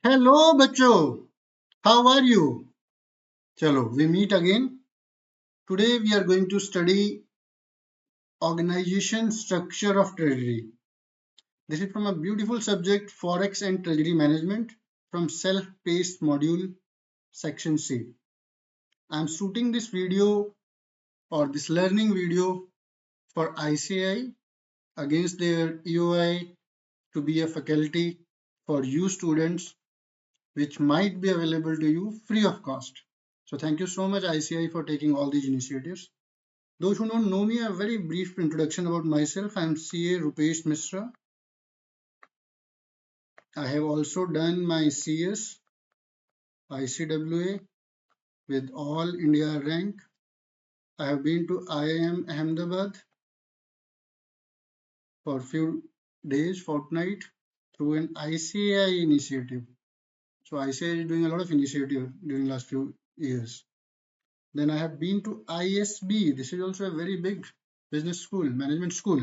Hello बच्चों, how are you? चलो, we meet again. Today we are going to study organization structure of treasury. This is from a beautiful subject, Forex and Treasury Management, from self-paced module section C. I am shooting this video or this learning video for ICI against their EOI to be a faculty for you students, which might be available to you free of cost. So thank you so much ICI for taking all these initiatives. Those who don't know me, a very brief introduction about myself. I am CA Rupesh Mishra. I have also done my CS ICWA with all India rank. I have been to IIM Ahmedabad for a few days, fortnight, through an ICAI initiative. So ICAI is doing a lot of initiative during last few years. Then I have been to ISB. This is also a very big business school, management school.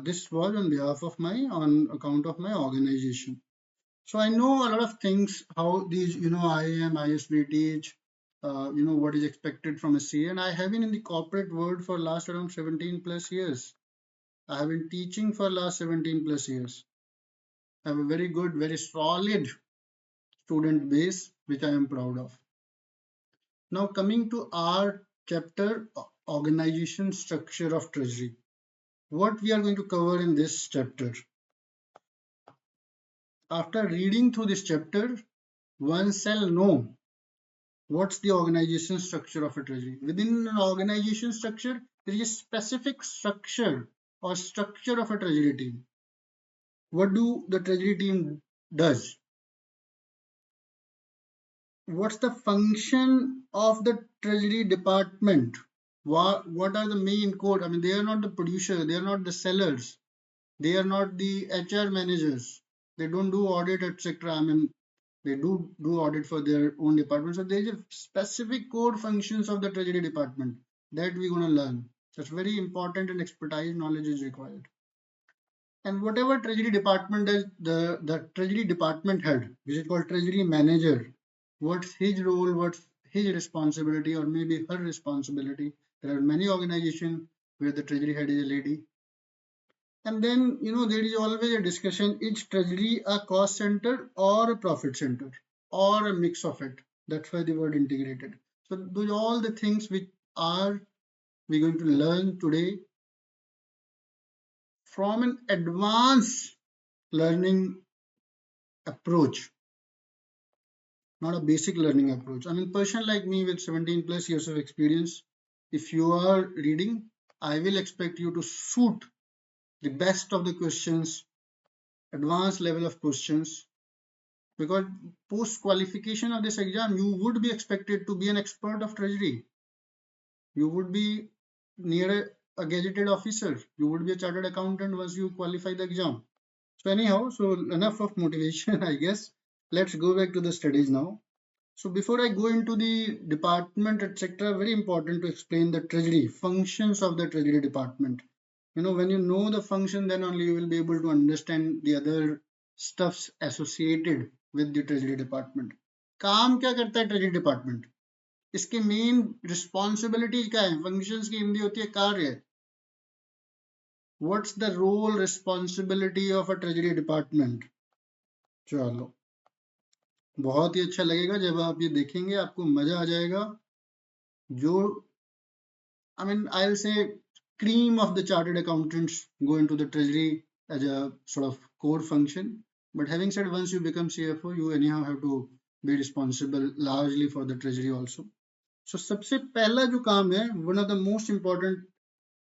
This was on account of my organization. So I know a lot of things, how these, IIM, ISB teach, what is expected from a CA. And I have been in the corporate world for last around 17 plus years. I have been teaching for last 17 plus years. I have a very good, very solid student base, which I am proud of. Now coming to our chapter, organization structure of treasury. What we are going to cover in this chapter. After reading through this chapter, one shall know what's the organization structure of a treasury. Within an organization structure, there is a specific structure or structure of a treasury team. What do the treasury team does? What's the function of the treasury department? What are the main core? I mean, they are not the producer, they are not the sellers, they are not the HR managers, they don't do audit, etc. I mean, they do audit for their own department. So there is a specific core functions of the treasury department that we're going to learn. That's very important, and expertise knowledge is required. And whatever treasury department is, the treasury department head, which is called treasury manager, what's his role, what's his responsibility, or maybe her responsibility. There are many organizations where the treasury head is a lady. And then, there is always a discussion, is treasury a cost center or a profit center or a mix of it? That's why the word integrated. So those are all the things which are we're going to learn today from an advanced learning approach, not a basic learning approach. I mean, person like me with 17 plus years of experience, if you are reading, I will expect you to shoot the best of the questions, advanced level of questions, because post qualification of this exam, you would be expected to be an expert of treasury. You would be near a gazetted officer. You would be a chartered accountant once you qualify the exam. So anyhow, so enough of motivation, I guess. Let's go back to the studies now. So before I go into the department, etc., very important to explain the treasury, functions of the treasury department. When you know the function, then only you will be able to understand the other stuffs associated with the treasury department. काम क्या करता है treasury department? इसके main responsibility क्या है? Functions की हिंदी होती है कार्य. What's the role responsibility of a treasury department? चलो, बहुत ही अच्छा लगेगा जब आप ये देखेंगे, आपको मजा आ जाएगा. जो I mean, I'll say cream of the chartered accountants go into the treasury as a sort of core function. But having said, once you become CFO, you anyhow have to be responsible largely for the treasury also. So सबसे पहला जो काम है, one of the most important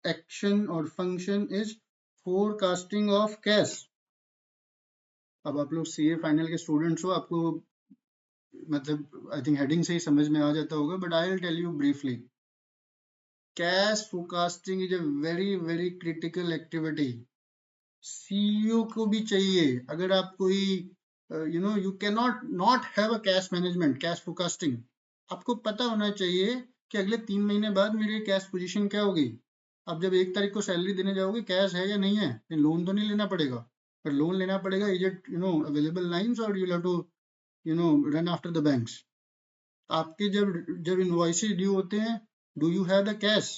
action or function is forecasting of cash. अब आप लोग CA final के students हो, आपको मतलब आई थिंक हेडिंग से ही समझ में आ जाता होगा, but I will tell you briefly. Cash forecasting is a very very critical activity. CEO को भी चाहिए. अगर आप कोई you can not have a cash management, cash forecasting, आपको पता होना चाहिए कि अगले 3 महीने बाद मेरी कैश पोजीशन क्या होगी. आप जब 1 तारीख को सैलरी देने जाओगे, कैश है या नहीं है? लोन तो नहीं लेना पड़ेगा, पर लोन लेना पड़ेगा. इज इट अवेलेबल लाइन्स और you have to run after the banks. आपके जब इनवॉइसेस ड्यू होते हैं, do you have the cash?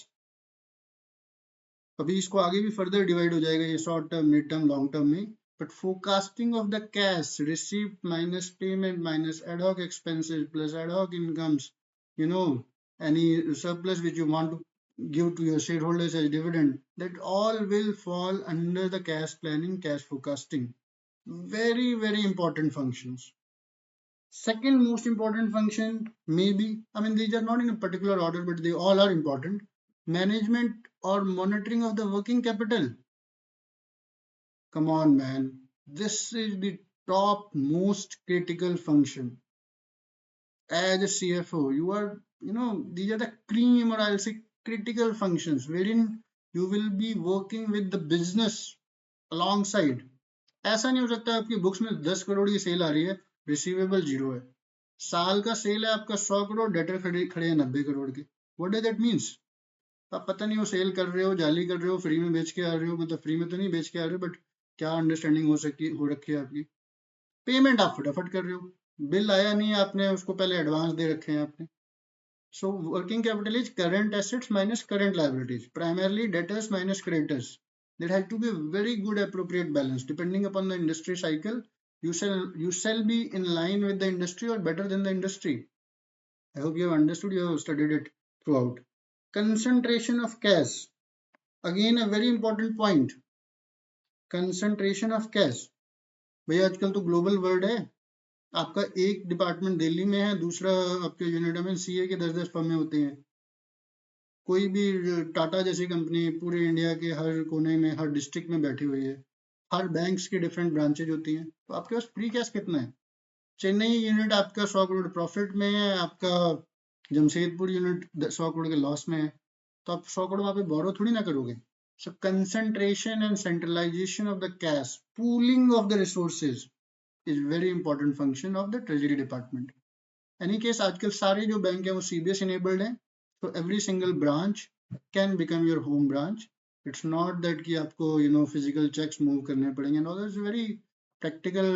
अभी इसको आगे भी फर्दर डिवाइड हो जाएगा ये short term, mid term, long term में. But forecasting of the cash receipt minus payment minus ad hoc expenses plus ad hoc incomes, any surplus which you want to give to your shareholders as dividend, that all will fall under the cash planning, cash forecasting. Very, very important functions. Second most important function, maybe, these are not in a particular order, but they all are important. Management or monitoring of the working capital. Come on, man. This is the top most critical function. As a CFO, you are, these are the cream, or I'll say critical functions wherein you will be working with the business alongside. ऐसा नहीं हो सकता आपकी books में 10 करोड़ की cell आ रही है, receivable zero है. साल का सेल है आपका 100 करोड़, डेटर खड़े हैं 90 करोड़ के. What does that means? आप पता नहीं वो सेल कर रहे हो, जाली कर रहे हो, फ्री में बेच के आ रहे हो, मतलब फ्री में तो नहीं बेच के आ रहे हो, बट क्या अंडरस्टैंडिंग हो रखी है आपकी. पेमेंट आप फटाफट कर रहे हो, बिल आया नहीं है, आपने उसको पहले एडवांस दे रखे हैं आपने. So working capital is current assets minus current liabilities, primarily debtors minus creditors. There has to be a very good appropriate balance depending upon the industry cycle. You shall be in line with the industry or better than the industry. I hope you have understood, you have studied it throughout. Concentration of cash, again a very important point. Concentration of cash. भैया आजकल तो global world है, आपका एक department Delhi में है, दूसरा आपके यूनाइटेड में सीए के 10-10 फर्में होती हैं. कोई भी टाटा जैसी कंपनी पूरे इंडिया के हर कोने में, हर डिस्ट्रिक्ट में बैठी हुई है. हर बैंक्स की डिफरेंट ब्रांचेज होती हैं. तो आपके पास फ्री कैश कितना है? चेन्नई यूनिट आपका 100 करोड़ प्रॉफिट में है, आपका जमशेदपुर यूनिट 100 करोड़ के लॉस में है, तो आप 100 करोड़ वहां पे बोरो थोड़ी ना करोगे. So concentration and centralisation of the cash, pooling of the resources is very important function of the treasury department. Any case आजकल सारे जो बैंक है वो CBS enabled है, so every single branch can become your home branch. It's not that कि आपको physical checks move करने पड़ेंगे and all. That's a very practical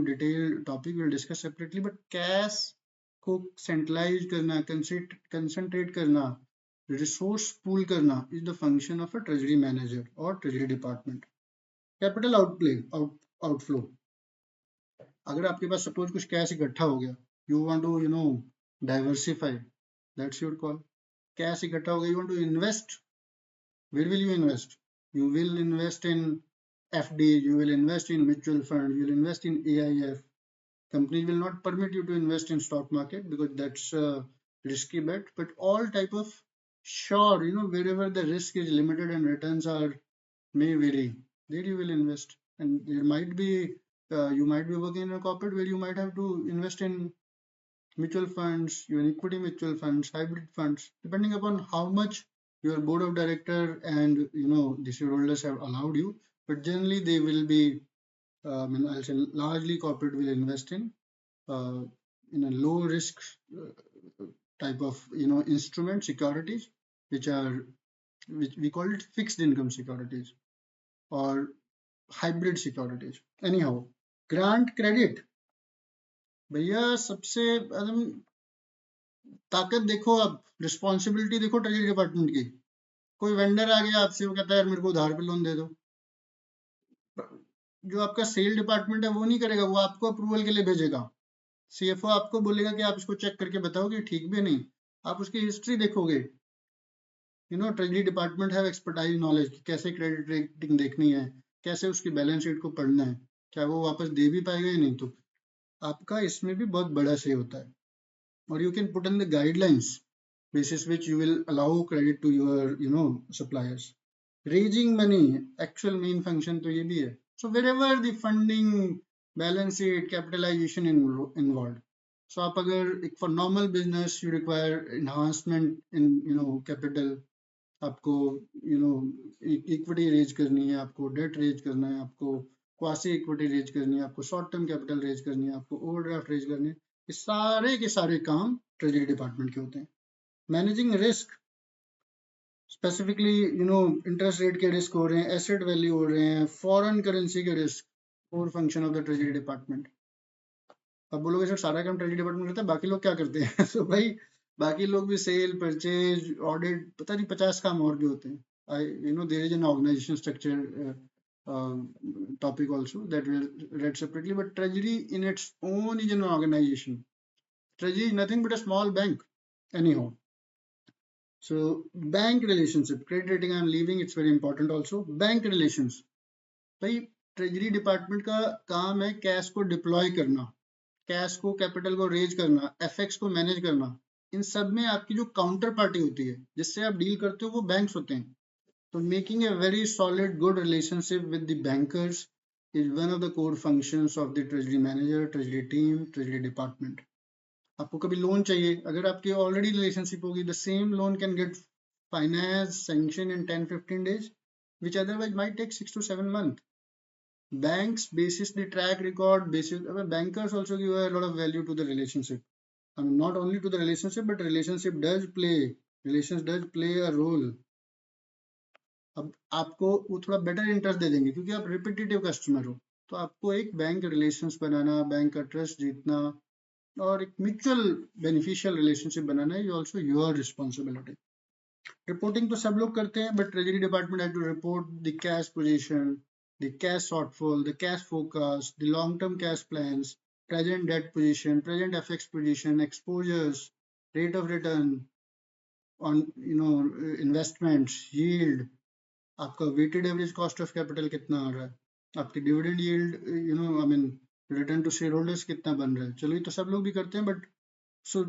detailed topic we'll discuss separately. But cash को centralize करना, concentrate करना, resource pool करना is the function of a treasury manager or treasury department. Capital outflow. अगर आपके पास suppose कुछ cash इकट्ठा हो गया, you want to diversify, that's your call. Cash इकट्ठा हो गया, you want to invest. Where will you invest? You will invest in FD, you will invest in mutual fund, you will invest in AIF. Companies will not permit you to invest in stock market because that's a risky bet, but all type of sure, wherever the risk is limited and returns are may vary, there you will invest. And there might be you might be working in a corporate where you might have to invest in mutual funds, even equity mutual funds, hybrid funds, depending upon how much your board of director and the shareholders have allowed you. But generally, they will be, I'll say, largely corporate will invest in a low risk type of instrument securities, which we call it fixed income securities or hybrid securities. Anyhow, grant credit. भैया सबसे ताकत देखो, आप responsibility देखो treasury department की. कोई vendor आ गया आपसे, वो कहता है यार मेरे को उधार पे लोन दे दो, जो आपका सेल डिपार्टमेंट है वो नहीं करेगा, वो आपको अप्रूवल के लिए भेजेगा. CFO आपको बोलेगा कि आप इसको चेक करके बताओ कि ठीक भी नहीं. आप उसकी हिस्ट्री देखोगे. Treasury department have expertise knowledge कि कैसे क्रेडिट रेटिंग देखनी है, कैसे उसकी बैलेंस शीट को पढ़ना है, क्या वो वापस दे भी पाएगा या नहीं. तो आपका इसमें भी बहुत बड़ा से होता है. और you can put in the guidelines basis which you will allow credit to your suppliers. Raising money, actual main function तो ये भी है. So wherever the funding, balance sheet, capitalization involved. So आप अगर for normal business you require enhancement in capital, आपको equity raise करनी है, आपको debt raise करना है, आपको quasi equity raise करनी है, आपको short term capital raise करनी है, आपको overdraft raise करनी है. ये सारे के सारे काम ट्रेजरी डिपार्टमेंट के होते हैं. Managing risk, specifically interest rate के रिस्क हो रहे हैं, एसेट वैल्यू हो रहे हैं, फॉरेन करेंसी के risk, core function of the treasury department. अब बोलोगे सर सारा काम ट्रेजरी डिपार्टमेंट करता है, बाकी लोग क्या करते हैं? तो भाई बाकी लोग भी सेल, परचेज, ऑडिट, पता नहीं 50 काम और भी होते हैं. I there is an organisation structure topic also that we'll read separately, but treasury in its own is an organization. Treasury is nothing but a small bank anyhow. So bank relationship, credit rating I'm leaving, it's very important also. Bank relations, भाई treasury department का काम है cash को deploy करना, cash को, capital को raise करना, FX को मैनेज करना. इन सब में आपकी जो काउंटर पार्टी होती है जिससे आप डील करते हो वो बैंक्स होते हैं. तो making a very solid good relationship with the bankers is one of the core functions of the treasury manager, treasury team, treasury department. आपको कभी लोन चाहिए, अगर आपकी ऑलरेडी रिलेशनशिप होगी, the same loan can get finance sanction in 10-15 days which otherwise might take 6 to 7 months. Banks basis the track record basis, bankers also give a lot of value to the relationship. I mean, not only to the relationship, but relations does play a role. अब आपको वो थोड़ा better interest दे देंगे क्योंकि आप repetitive customer हो. तो आपको एक बैंक रिलेशंस बनाना, बैंक का ट्रस्ट जीतना और एक म्यूचुअल बेनिफिशियल रिलेशनशिप बनाना is also your responsibility. Reporting तो सब लोग करते हैं, but treasury department has to report the cash position, the cash shortfall, the cash forecast, the long-term cash plans, present debt position, present FX position, exposures, rate of return on investments, yield, आपका weighted average cost of capital कितना आ रहा है, आपकी dividend yield, return to shareholders कितना बन रहा है. चलो ये तो सब लोग भी करते हैं, but so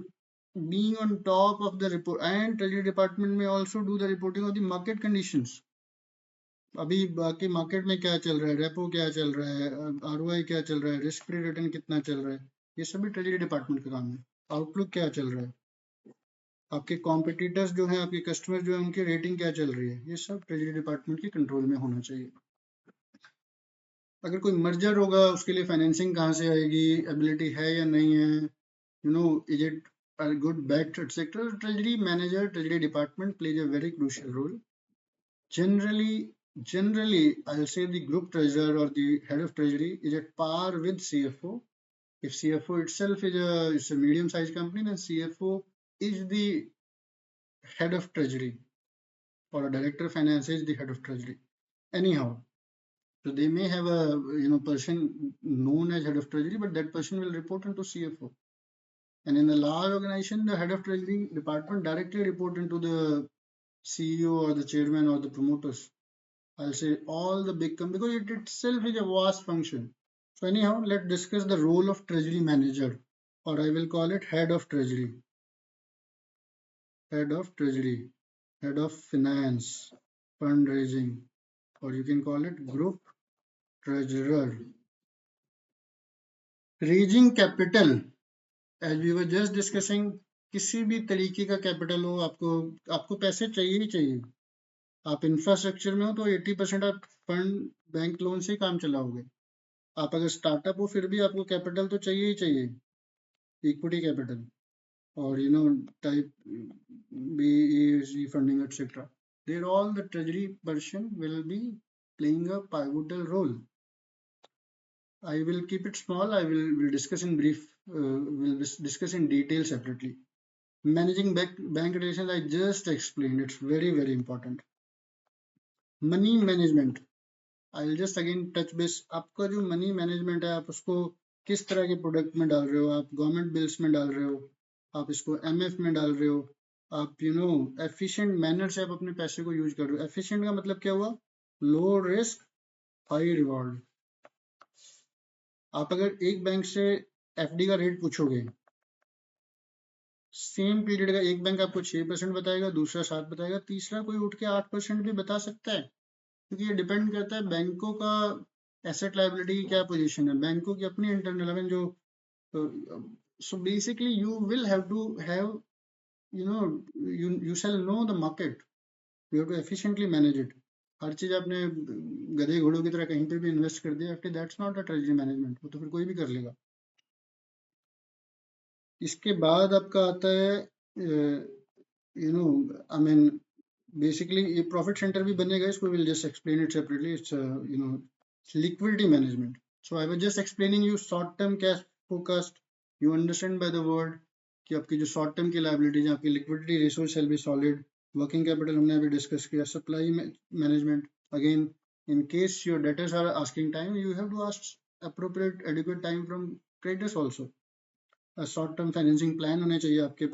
being on top of the report, and treasury department may also do the reporting of the market conditions. अभी बाकी मार्केट में क्या चल रहा है, रेपो क्या चल रहा है, आरओआई क्या चल रहा है, रिस्क फ्री रिटर्न कितना चल रहा है, ये सभी ट्रेजरी डिपार्टमेंट का काम है. आउटलुक क्या चल रहा है, आपके कॉम्पिटिटर्स जो हैं, आपके कस्टमर जो हैं, उनकी रेटिंग क्या चल रही है, ये सब ट्रेजरी डिपार्टमेंट के कंट्रोल में होना चाहिए. अगर कोई मर्जर होगा उसके लिए फाइनेंसिंग कहाँ से आएगी, एबिलिटी है या नहीं है, is it a good bet, etc. Treasury manager, treasury department plays a very crucial role. Generally, I'll say the group treasurer or the head of treasury is at par with CFO. If CFO itself is a medium-sized company, then CFO is the head of treasury, or a director of finance is the head of treasury. Anyhow, so they may have a person known as head of treasury, but that person will report into CFO. And in a large organization, the head of treasury department directly report into the CEO or the chairman or the promoters. I'll say all the big companies, because it itself is a vast function. So anyhow, let's discuss the role of treasury manager, or I will call it head of treasury, head of treasury, head of finance, fundraising, or you can call it group treasurer. Raising capital, as we were just discussing, किसी भी तरीके का capital हो, आपको पैसे चाहिए ही चाहिए. आप इंफ्रास्ट्रक्चर में हो तो 80% आप फंड, बैंक लोन से ही काम चलाओगे. आप अगर स्टार्टअप हो फिर भी आपको कैपिटल तो चाहिए ही चाहिए, इक्विटी कैपिटल, और type B, funding, etc. There all the treasury person will be playing a pivotal role. I will keep it small. I will discuss in brief. We'll discuss in detail separately. Managing bank relations, I just explained. It's very, very important. Money management, I'll just again touch base. आपका जो money management है, आप उसको किस तरह के product में डाल रहे हो, आप गवर्नमेंट बिल्स में डाल रहे हो, आप इसको एमएफ में डाल रहे हो, आप एफिशिएंट मैनर से आप अपने पैसे को यूज कर रहे हो. एफिशिएंट का मतलब क्या हुआ, लो रिस्क हाई रिवॉर्ड. आप अगर एक बैंक से एफडी का रेट पूछोगे, सेम पीरियड का एक बैंक आपको 6% बताएगा, दूसरा 7 बताएगा, तीसरा कोई उठ के 8% भी बता सकता है, क्योंकि ये डिपेंड करता है बैंकों का एसेट लायबिलिटी की क्या पोजीशन है, बैंकों की अपनी इंटरनल जो. so basically you will have to have you shall know the market, you have to efficiently manage it. हर चीज आपने गधे घोड़ों की तरह कहीं पे भी इन्वेस्ट कर दिया, that's not a treasury management. वो तो फिर कोई भी कर लेगा. इसके बाद आपका आता है basically ये प्रॉफिट सेंटर भी बनेगा, इसको will just explain it separately. It's liquidity management. So I was just explaining you short term cash forecast, you understand by the word कि आपकी जो शॉर्ट टर्म की लाइबिलिटीज, आपकी liquidity ratio shall be solid, working capital हमने अभी discuss किया, supply management, again in case your debtors are asking time, you have to ask appropriate adequate time from creditors also. Short term financing plan होने चाहिए आपके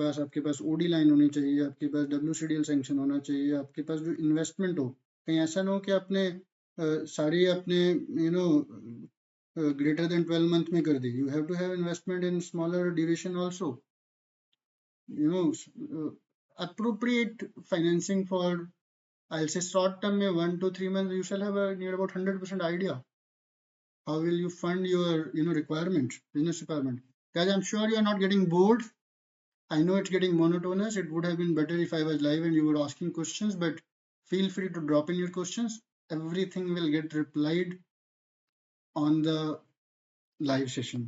पास OD line होनी चाहिए, आपके पास WCDL sanction होना चाहिए, आपके पास जो इन्वेस्टमेंट हो, कहीं ऐसा ना हो कि आपने सारी अपने ग्रेटर देन 12 मंथ में कर दी. You have to have investment in smaller duration also, appropriate financing for, I'll say short term में 1 to 3 months, you shall have a near about 100% idea how will you fund your requirement, business requirement. Guys, I'm sure you are not getting bored. I know it's getting monotonous. It would have been better if I was live and you were asking questions, but feel free to drop in your questions. Everything will get replied on the live session.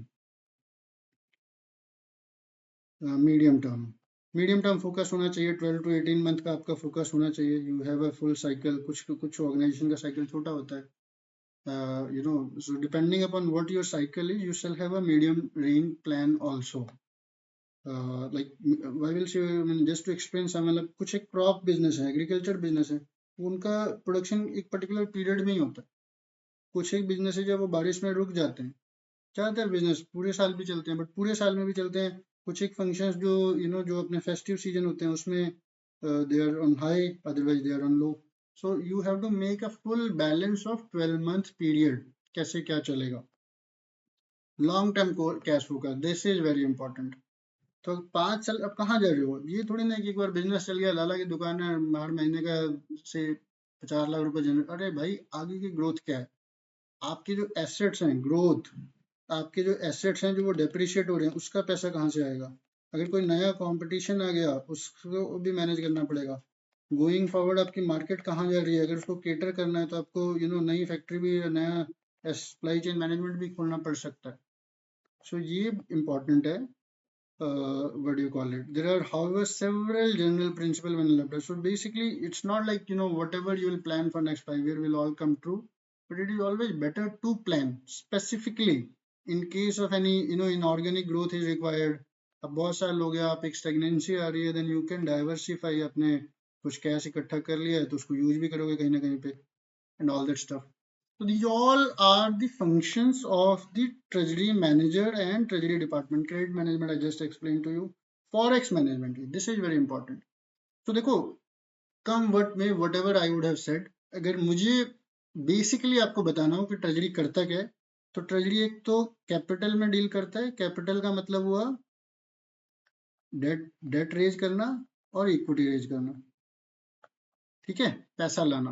Medium term focus होना चाहिए, 12 to 18 month का आपका focus होना चाहिए. You have a full cycle. कुछ organisation का cycle छोटा होता है. So depending upon what your cycle is, you shall have a medium range plan also. Like I will say, I mean, just to explain some, मतलब कुछ एक crop business है, agriculture business है, उनका प्रोडक्शन एक पर्टिकुलर पीरियड में ही होता है. कुछ एक बिजनेस है जब वो बारिश में रुक जाते हैं. ज़्यादातर बिजनेस पूरे साल भी चलते हैं, बट पूरे साल में भी चलते हैं. कुछ एक फंक्शंस जो जो अपने फेस्टिव सीजन होते हैं उसमें they are on high, otherwise they are on low. So you have to make a full balance of 12 month period. कैसे क्या चलेगा, long term cash focus, this is very important. तो 5 साल अब कहाँ जा रहे हो, ये थोड़ी ना कि एक बार बिजनेस चल गया, लाला की दुकान है, हर महीने का से 50 लाख रुपए जनरेट. अरे भाई, आगे की ग्रोथ क्या है, आपके जो एसेट्स हैं, ग्रोथ, आपके जो एसेट्स हैं जो वो डेप्रिशिएट हो रहे हैं, उसका पैसा कहाँ से आएगा. अगर कोई नया कंपटीशन आ गया, उसको भी मैनेज करना पड़ेगा. गोइंग फॉरवर्ड आपकी मार्केट कहाँ जा रही है, अगर उसको केटर करना है तो आपको नई फैक्ट्री भी, नया सप्लाई चेन मैनेजमेंट भी खोलना पड़ सकता है. सो ये इम्पोर्टेंट है. What do you call it? There are, however, several general principles when applied. So basically, it's not like whatever you will plan for next 5 years will all come true, but it is always better to plan specifically in case of any inorganic growth is required. अब बहुत साल हो गया, आप एक stagnancy आ रही है, then you can diversify. अपने कुछ कैश इकट्ठा कर लिया है तो उसको यूज भी करोगे कहीं ना कहीं पे, and all that stuff. So these all are the functions of the treasury manager and treasury department. Credit management I just explained to you. Forex management, this is very important. So देखो, come what may, whatever I would have said, अगर मुझे basically आपको बताना हो कि treasury करता क्या है, तो ट्रेजरी एक तो कैपिटल में डील करता है. कैपिटल का मतलब हुआ डेट रेज करना और इक्विटी रेज करना. ठीक है, पैसा लाना.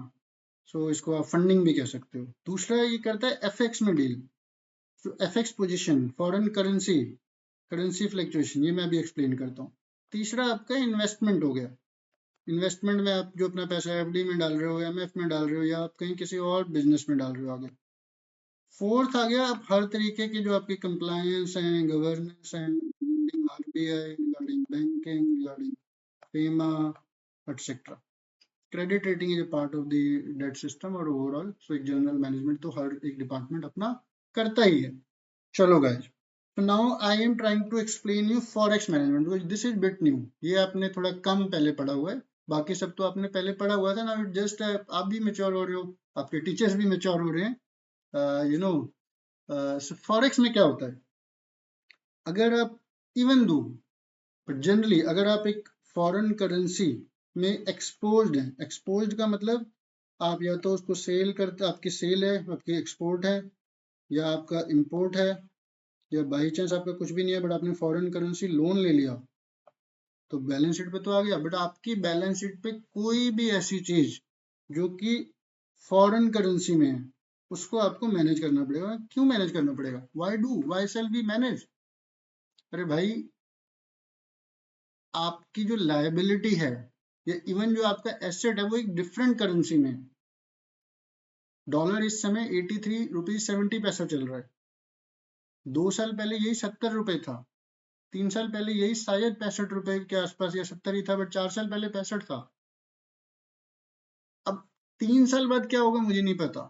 सो इसको आप फंडिंग भी कह सकते हो. दूसरा ये करता है एफएक्स में डील. तो FX position, foreign currency fluctuation, ये मैं अभी एक्सप्लेन करता हूँ. तीसरा आपका इन्वेस्टमेंट हो गया. इन्वेस्टमेंट में आप जो अपना पैसा एफडी में डाल रहे हो, एमएफ में डाल रहे हो, या आप कहीं किसी और बिजनेस में डाल रहे हो आगे. फोर्थ आ गया, आप हर तरीके की जो आपकी कंप्लायंस हैं, गवर्नेंस हैं, regarding RBI, regarding banking, regarding FEMA, etcetera. Credit rating is a part of the debt system और ओवरऑल. सो एक जनरल मैनेजमेंट तो हर एक डिपार्टमेंट अपना करता ही है. चलो guys, so now I am trying to explain you forex management because this is bit new. ये आपने थोड़ा कम पहले पढ़ा हुआ है, बाकी सब तो आपने पहले पढ़ा हुआ था ना. जस्ट आप भी मेच्योर हो रहे हो, आपके टीचर्स भी मेच्योर हो रहे हैं. फॉरेक्स में क्या होता है, अगर आप इवन दो, बट जनरली अगर आप एक फॉरेन करेंसी में एक्सपोज्ड हैं, एक्सपोज्ड का मतलब आप या तो उसको सेल करते, आपकी सेल है, आपकी एक्सपोर्ट है, या आपका इंपोर्ट है, या बाई चांस आपका कुछ भी नहीं है बट आपने फॉरेन करेंसी लोन ले लिया, तो बैलेंस शीट पे तो आ गया. बट आपकी बैलेंस शीट पे कोई भी ऐसी चीज जो कि फॉरेन करेंसी में है, उसको आपको मैनेज करना पड़ेगा. क्यों मैनेज करना पड़ेगा, वाई शेल बी मैनेज. अरे भाई, आपकी जो लायबिलिटी है या इवन जो आपका एसेट है वो एक डिफरेंट करेंसी में है. डॉलर इस समय 83 रुपीज 70 पैसा चल रहा है. 2 साल पहले यही 70 रुपए था. 3 साल पहले यही शायद 65 रुपए के आसपास या 70 ही था, बट 4 साल पहले 65 था. अब 3 साल बाद क्या होगा मुझे नहीं पता.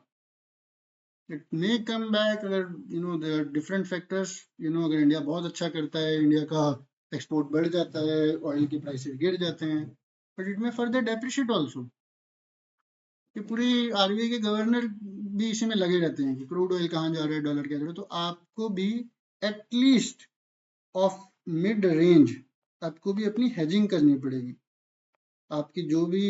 इट मे कम बैक अगर देयर आर डिफरेंट फैक्टर्स। अगर इंडिया बहुत अच्छा करता है, इंडिया का एक्सपोर्ट बढ़ जाता है, ऑयल की प्राइसेस गिर जाते हैं, but it may further depreciate also. कि पूरी आरबीआई के गवर्नर भी इसी में लगे रहते हैं कि क्रूड ऑयल कहाँ जा रहा है, डॉलर क्या जा रहा है। तो आपको भी एटलीस्ट ऑफ मिड रेंज आपको भी अपनी हेजिंग करनी पड़ेगी। आपकी जो भी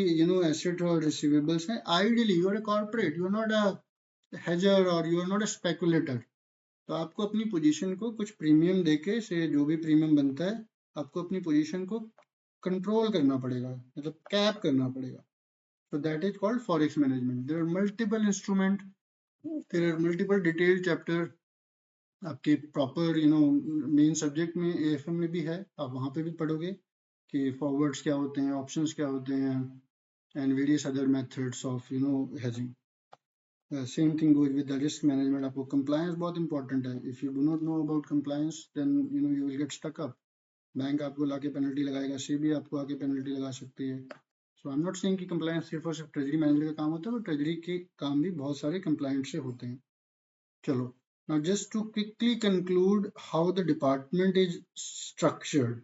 एसेट और रिसीवेबल्स हैं, ideally you are a corporate, you are not a hedger or you are not a speculator. तो आपको अपनी पोजीशन को कुछ प्रीमियम देके से जो भी प्रीमियम बनता है, आपको अपनी पोजीशन को कंट्रोल करना पड़ेगा, मतलब कैप करना पड़ेगा। So that is called forex management. There are multiple instrument, there are multiple detailed chapter आपके प्रॉपर मेन सब्जेक्ट में एएफएम में भी है, आप वहाँ पे भी पढ़ोगे कि फॉरवर्ड्स क्या होते हैं, ऑप्शंस क्या होते हैं, and various other methods of hedging. Same thing goes with the risk management. आपको कंप्लायंस बहुत इंपॉर्टेंट है। If you do not know about compliance then you will get stuck up. Bank आपको लाके पेनल्टी लगाएगा, सेबी आपको आके पेनल्टी लगा सकती है। सो आई एम नॉट सेइंग कि कंप्लायंस सिर्फ और सिर्फ ट्रेजरी मैनेजर का काम होता है, बट ट्रेजरी के काम भी बहुत सारे कंप्लायंट से होते हैं। चलो, now just to quickly conclude how the department is structured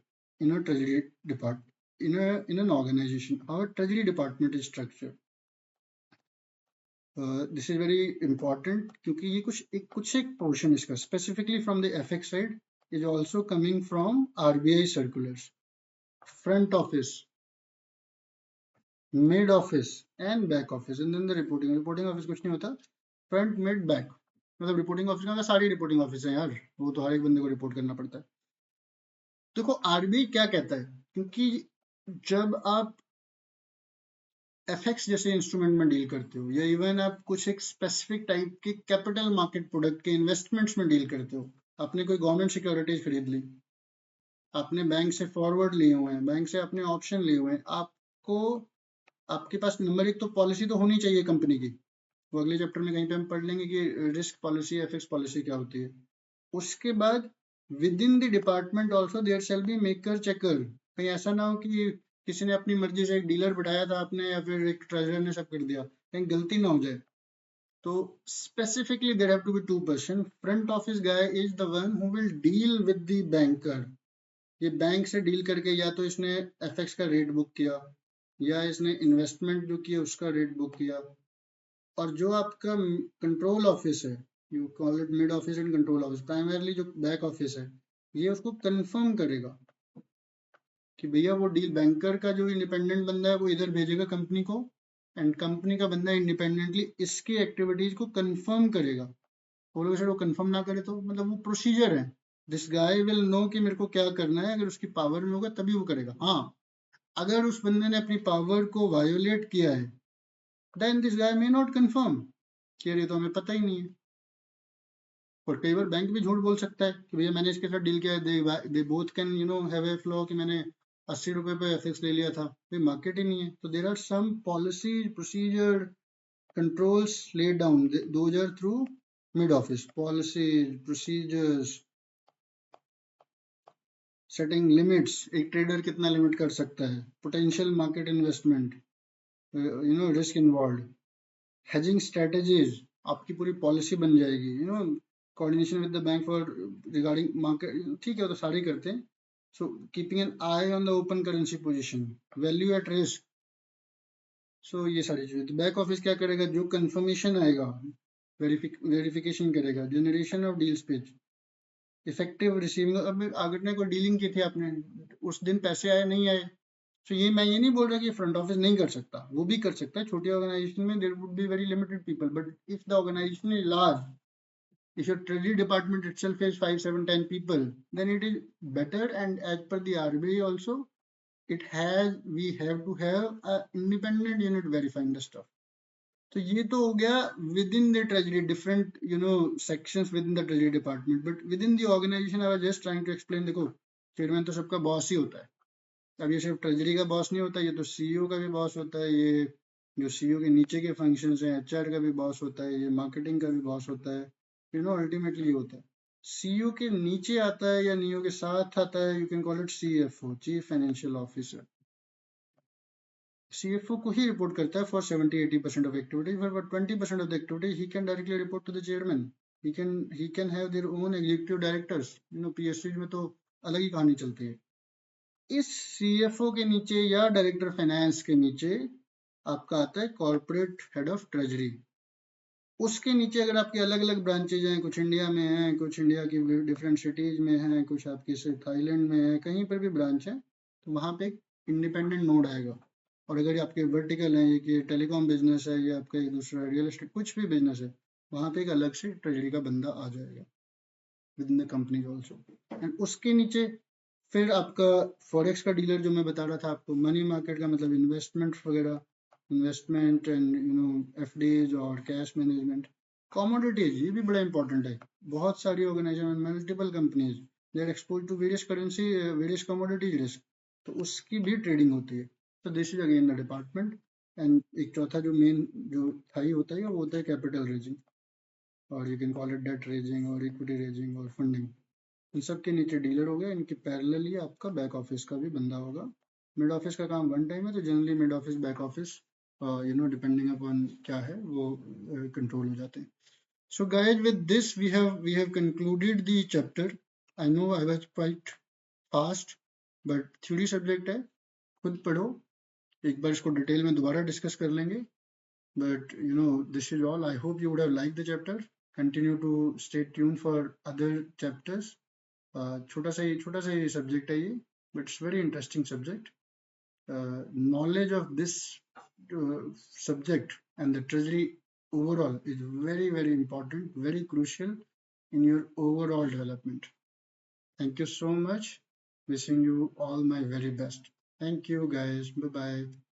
in a treasury department, in an organization, how a treasury department is structured. This is very important क्योंकि ये कुछ एक portion इसका specifically from the FX side is also coming from RBI circulars, front office, mid office and back office, and then the reporting office कुछ नहीं होता, front mid back. मतलब reporting office का सारी रिपोर्टिंग ऑफिस है यार, वो तो हर एक बंदे को रिपोर्ट करना पड़ता है। देखो आरबीआई क्या कहता है, क्योंकि जब आप एफएक्स जैसे इंस्ट्रूमेंट में डील करते हो, या इवन आप कुछ एक स्पेसिफिक टाइप के कैपिटल मार्केट प्रोडक्ट के इन्वेस्टमेंट्स में डील करते हो, आपने कोई गवर्नमेंट सिक्योरिटीज खरीद ली, आपने बैंक से फॉरवर्ड लिए हुए हैं, बैंक से आपने ऑप्शन लिए हुए हैं, आपको आपके पास नंबर एक तो पॉलिसी तो होनी चाहिए कंपनी की। वो अगले चैप्टर में कहीं पे हम पढ़ लेंगे कि रिस्क पॉलिसी, एफएक्स पॉलिसी क्या होती है। उसके बाद within the department also there shall be maker checker. कहीं ऐसा ना हो कि किसी ने अपनी मर्जी से एक डीलर बिठाया था आपने, या फिर एक ट्रेजरर ने सब कर दिया, कहीं गलती ना हो जाए। तो specifically there have to be two person. Front office guy is the one who will deal with the banker. ये बैंक से डील करके या तो इसने एफएक्स का रेट बुक किया, या इसने इन्वेस्टमेंट जो किया उसका रेट बुक किया। और जो आपका कंट्रोल ऑफिस है, you call it mid office and control office, primarily जो बैक ऑफिस है, ये उसको कंफर्म करेगा कि भैया वो डील बैंकर का जो इंडिपेंडेंट बंदा है वो इधर भेजेगा कंपनी को, एंड कंपनी का बंदा इंडिपेंडेंटली इसकी एक्टिविटीज को कंफर्म करेगा। और अगर वो कंफर्म ना करे तो मतलब वो प्रोसीजर है। दिस गाय विल नो कि मेरे को क्या करना है, अगर उसकी पावर में होगा तभी वो करेगा। हाँ, अगर उस बंदे ने अपनी पावर को वायोलेट किया है, then this guy may not confirm कि अरे तो हमें पता ही नहीं है। और कई बार बैंक भी झूठ बोल सकता है कि भैया मैंने इसके साथ डील किया है, they both can have a flaw कि मैंने 80 रुपए पे एफएक्स ले लिया था, भाई मार्केट ही नहीं है। तो there are some policy procedure controls laid down, those are through mid office. Policy procedures, setting limits, एक ट्रेडर कितना लिमिट कर सकता है, potential market investment, risk involve, hedging strategies, आपकी पूरी पॉलिसी बन जाएगी, coordination with the bank for regarding market. ठीक है, तो सारे करते हैं। So keeping an eye on the open currency position, value at risk. सो ये सारी चीजें। तो बैक ऑफिस क्या करेगा, जो कंफर्मेशन आएगा वेरिफिकेशन करेगा, generation of deals page, effective receiving. अब अगर ने कोई डीलिंग की थी आपने, उस दिन पैसे आए नहीं आए, तो मैं ये नहीं बोल रहा कि फ्रंट ऑफिस नहीं कर सकता, वो भी कर सकता है। छोटी ऑर्गेनाइजेशन में there would be very limited people, but if the organisation is large, if your treasury department itself is 5, 7, 10 people, then it is better. And as per the RBI also, we have to have a independent unit verifying the stuff. तो ये तो हो गया within the treasury, different sections within the treasury department. But within the organisation I was just trying to explain. देखो, chairman तो सबका boss ही होता है। अब ये सिर्फ ट्रेजरी का बॉस नहीं होता, ये तो सीईओ का भी बॉस होता है, ये जो सीईओ के नीचे के फंक्शंस हैं, एचआर का भी बॉस होता है, ये मार्केटिंग का भी बॉस होता है। अल्टीमेटली होता है। सीईओ के नीचे आता है या नीओ के साथ आता है, you can call it CFO, chief financial officer. CFO को ही रिपोर्ट करता है for 70-80% of activity. For 20% of the activity, he can directly report to the chairman. He can have their own executive directors. PSUs में तो अलग ही कहानी चलती है. इस CFO के नीचे या डायरेक्टर फाइनेंस के नीचे आपका आता है कॉर्पोरेट हेड ऑफ ट्रेजरी. उसके नीचे अगर आपके अलग अलग ब्रांचेज हैं, कुछ इंडिया में हैं, कुछ इंडिया की डिफरेंट सिटीज में हैं, कुछ आपके से थाईलैंड में है, कहीं पर भी ब्रांच है, तो वहाँ पे एक इंडिपेंडेंट नोड आएगा. और अगर आपके वर्टिकल है, कि टेलीकॉम बिजनेस है या आपका एक दूसरा रियल एस्टेट कुछ भी बिजनेस है, वहाँ पे एक अलग से ट्रेजरी का बंदा आ जाएगा with in the company also. And उसके नीचे फिर आपका फॉरेक्स का डीलर जो मैं बता रहा था आपको, मनी मार्केट का मतलब इन्वेस्टमेंट वगैरह, इन्वेस्टमेंट एंड एफडीज और कैश मैनेजमेंट. कमोडिटीज ये भी बड़ा इंपॉर्टेंट है. बहुत सारी organisation, multiple companies, they are expose to various currency, various commodities risk, तो उसकी भी ट्रेडिंग होती है. तो this is again the department. And एक चौथा जो मेन जो थाई होता है वो होता है कैपिटल रेजिंग, और you can call it debt raising और इक्विटी रेजिंग और फंडिंग. इन सब के नीचे डीलर हो गया. इनके पैरेलली आपका बैक ऑफिस का भी बंदा होगा. मिड ऑफिस का काम वन टाइम है, तो generally mid office back office depending upon क्या है वो कंट्रोल हो जाते हैं. So guys, with this we have concluded the chapter. I know I was quite fast, but theory subject है, खुद पढ़ो. एक बार इसको डिटेल में दोबारा डिस्कस कर लेंगे. But this is all. I hope you would have liked the chapter. Continue to stay tuned for other chapters. छोटा सा ही सब्जेक्ट है ये, but it's very interesting subject. Knowledge of this subject and the treasury overall is very, very important, very crucial in your overall development. Thank you so much. Wishing you all my very best. Thank you guys. Bye bye.